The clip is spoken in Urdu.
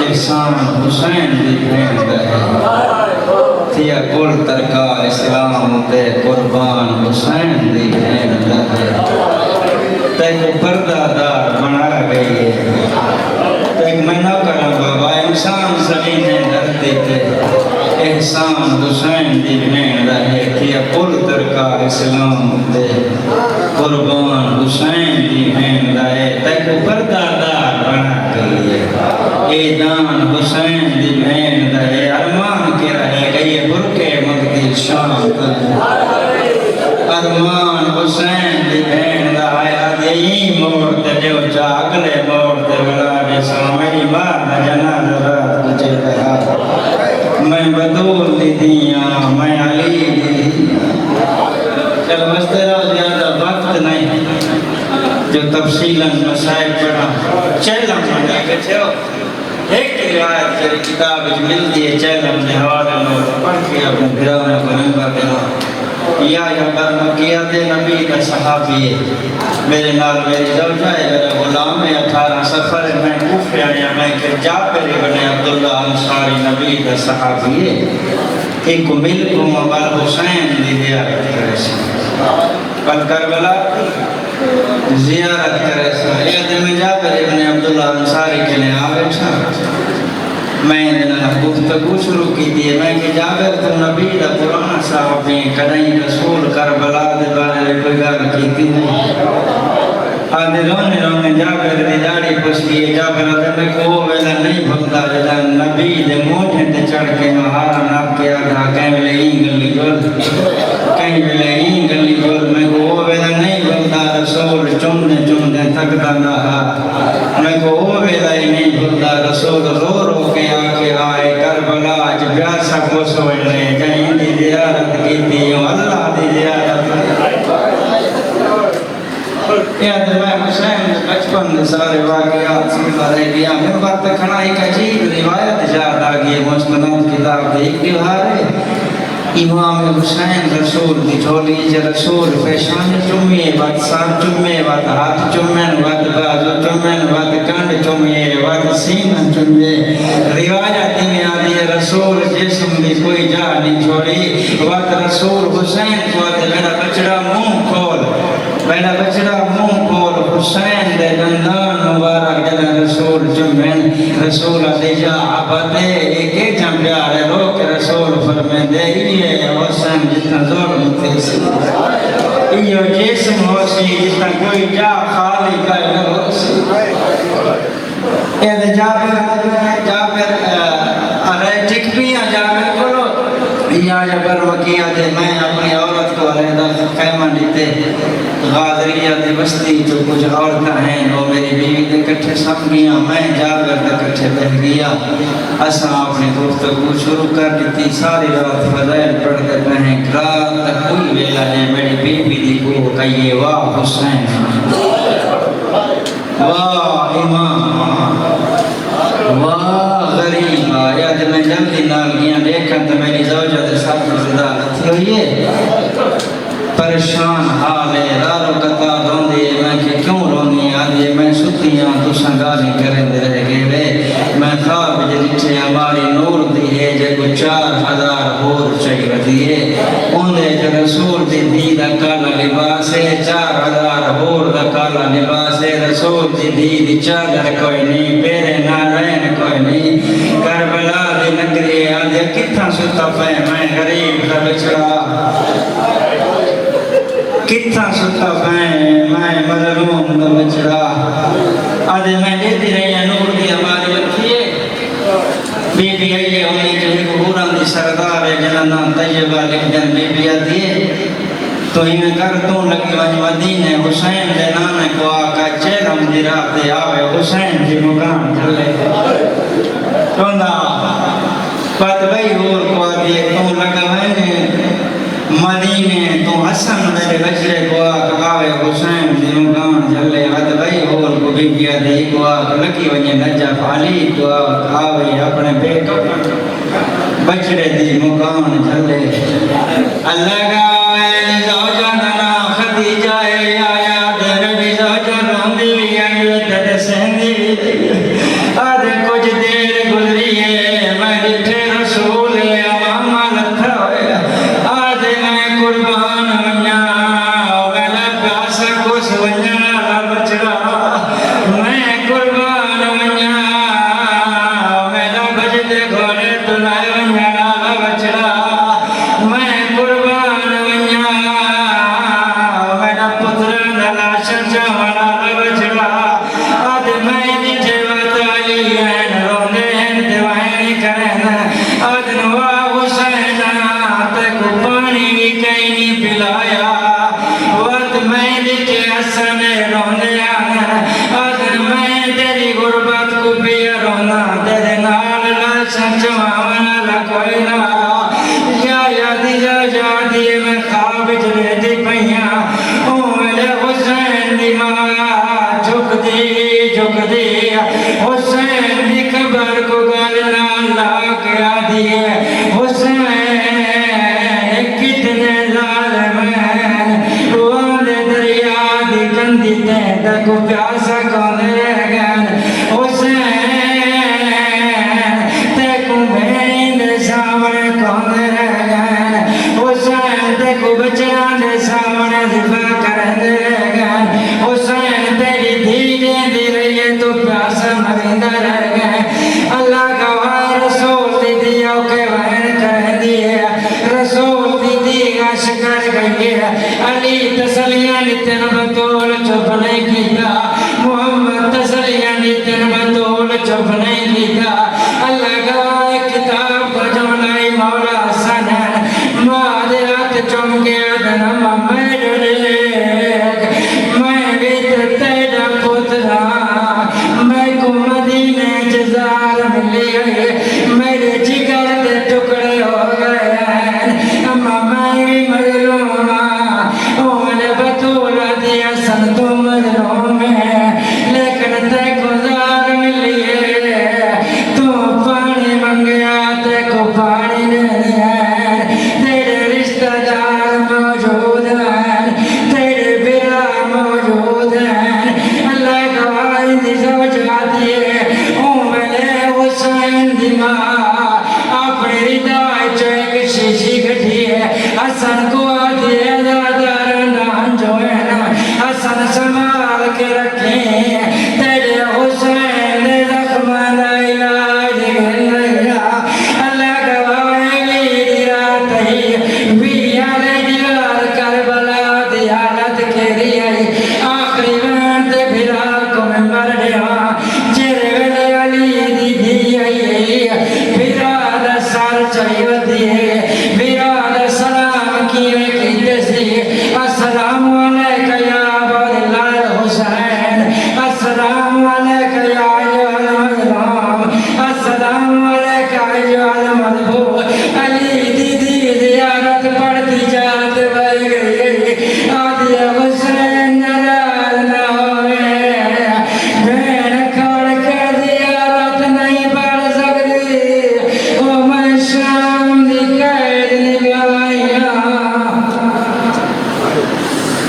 احسان حسین دی بھین رہے تھیا کل ترکا اسلام تے قربان حسین دی بھین رہے تیک پردہ دار بنا گئی ہے تیک میں نہ کروں بابا انسان زمین دھرتی تے احسان حسین دی بھین رہے تھیا کل ترکا اسلام تے قربان حسین دی بھین رہے تیک پردہ دار بنا گئی ہے ایدان حسین دی بھین رہے ارمان کے رہے گئی برکے مگدی شام ارمان حسین دی بھین رہے آدھی موڑ تے جو چاگلے موڑ تے بلا جیسا میری ماں جناز رات کچے رہا میں بدول دی دیا میں علی دی دیا چل بستے رہو زیادہ وقت نہیں جو تفصیلاً مسائل پڑھا چیلم مندہ کچھے ہو ایک روایت تیری کتاب جو ملتی ہے چیلم نے حوالے میں پڑھ کے اپنے بھراؤنے کو نمبر دینا یا برمکیت نبی کا صحابی ہے میرے نال میری زوجہ ہے میرا غلام ہے 18 سفر ہے میں کوفے آیا میں کہ جابر ابن عبداللہ انصاری نبی کا صحابی ہے ایک مل کو مبال حسین دی زیارت کرے سا پل کربلا زیارت کرے سا یہ دن میں جابر ابن عبداللہ انصاری کے لئے آوے تھا میں دنہ گفتگو شروع کی دیئے میں کہ جابر تو نبی دا پرانا صحابی کدہیں رسول کربلا دے بارے کوئی گار کیتی نہیں آدھے رونے جابر دی داڑی پسکیے جابر آدھے میں کو وہ ویلا نہیں بھگتا جدا نبی دے موٹھے تے چڑھ کے مہارا ناب کے آدھا کہیں ملے این گلی جول کہیں ملے این گلی جول میں کو وہ ویلا نہیں بھگتا رسول چمدے تکتا نہا میں کو وہ ویلا ہی نہیں بھگتا رسول رو رو کے آکے آئے کربلا آج پیاسا کو سوئے کہیں دی زیارت کی دیوں اللہ دی زیارت یاد میں حسین بچپن دے سارے واقعات سنتا رہ گیا میں بات کھنا ایک عجیب روایت یاد آ گئی مستند کتاب دے ایک دیوارے امام حسین رسول دی جھولی جے رسول پیشانی چمے وقت سار چمے وقت ہاتھ چمین وقت بازو چمین وقت کنڈ چمے وقت سینہ چمے روایت میں آدھی رسول جسم دی کوئی جا نہیں چھوڑی وقت رسول حسین کو آدھے میرا بچڑا منہ کھول میرا بچڑا منہ کھول حسین دے دندان مبارک جنہ رسول چمین رسول دیجا عبادے ایک جم پیارے رو کہ رسول فرمے دے یہ حسین جتنا ظلم تیسی یہ جسم ہوسی جتنا کوئی جا خالی کا ہوسی یہ جابر ارے ٹک بھی ہیں جابر کھولو یا جبر وکیہ دے میں اپنی عورت کو علیدہ خیمہ دیتے غادریہ دے بستی جو کچھ عورتیں ہیں وہ میری بیوی دے کٹھے سب گیا میں جابر دے کٹھے بہ گیا اساں اپنی گفتگو شروع کر دیتی ساری رات فضائل پڑھتے پہیں رات تک کوئی ویلا ہے میری بیوی دی کو کہیے واہ حسین واہ امام واہ غریب یاد میں جلدی نال گیا دیکھا تو میری زوجہ دے ساتھ صدا تھی ہوئیے پریشان حال ہے رارو قطع روندی ہے میں کہ کیوں روندی آدھی ہے میں ستیاں تو سنگالی کریں دے رہ گئے وے میں خواب جلچے ہماری نور دی ہے جے کو 4000 ہور چاہیے دیئے اندھے جو رسول دی دی دا کالا لباس ہے 4000 ہور دا کالا لباس ہے رسول دی دی چادر کوئی نہیں پیرے نارین کوئی نہیں کربلا دی نگری آدھے کتنا ستا پہ میں غریب دا بچڑا کتنا ستا پہیں میں مظلوم دا بچڑا آدھے میں دیتی رہی ہیں نور دی ہماری رکھیے بی بی آئیے انہیں جو ایک حوران دی سردار ہے جنہ طیبہ لکھ دن بی بی آتی ہے تو انہیں کردوں لگی وجہ مدینہ حسین دے نانے کو آقا چیلم دی رات دے آوے حسین دی مقام چلے توندہ بات بھئی اور کو آدھی ہے تو لگا میں مدینے تو حسن میرے بچڑے کو آوے حسین دی مقام چلے بات بھئی اور کو بھی کیا دی کو آقا لکی وجہ نجف علی کو آوے اپنے بیٹوں بچڑے دی مقام چلے اللہ کا زوجہ ننا خدیجہ آیا در بھی زوجہ روندی بھی آئی تد سہندی بھی آدھے کچھ دیر سچ مامنا لکوئی نارا یا یادی میں خواب جلے دی پہیاں او میرے حسین دی ماں جھک دی حسین دی قبر کو گلنا لا کے آدھی ہے حسین کتنے ظالم ہیں والے دریا دی کندی تے کو پیاسا کون رہ گئے حسین تے کو بہن دے سامنے کون رہ گئے حسین تے کو بچیاں دے سامنے دفاع کرن رہ گئے حسین تیری دھیرے دی رہی ہے تو پیاسا مرندہ رہ گئے اللہ کا رسول دی دیا کے بہن کر دیے رسول دی دیگا شکر گئی ہے علی تسلیاں نتن بطول چپ نہیں کیتا محمد تسلیاں نتن بطول چپ نہیں کیتا اللہ کا کتاب پر جملائی مولا حسن مادرات چمکے دنم میں ڈریک میں بیت تیرا پترا میں کو مدینے جزار ملی گئی میرے جگر دے ٹکڑے ہو گئے اما میں بھی مظلوم او میں بطول دیا سن تو مظلوم ہے لیکن تے کو زار ملی ہے تو پانی منگیا تے کو پانی نہیں ہے تیرے رشتہ دار موجود ہیں تیرے برا موجود ہیں اللہ گواہی دی سمجھ آتی ہے او میں حسین دی ماں اپنی ردائے جو ایک شیشی گھٹی ہے حسن کو آتی ہے دادار نان جو ہے نا حسن سنبھال کے رکھیں تیرے حسین زخم دا علاج گھلیا اللہ گواہی میری رات ہی بیال دیوار کربلا دی حالت کیری آئی آخری وقت پھرا کو میں مر گیا جرے ویلے علی دی دی آئی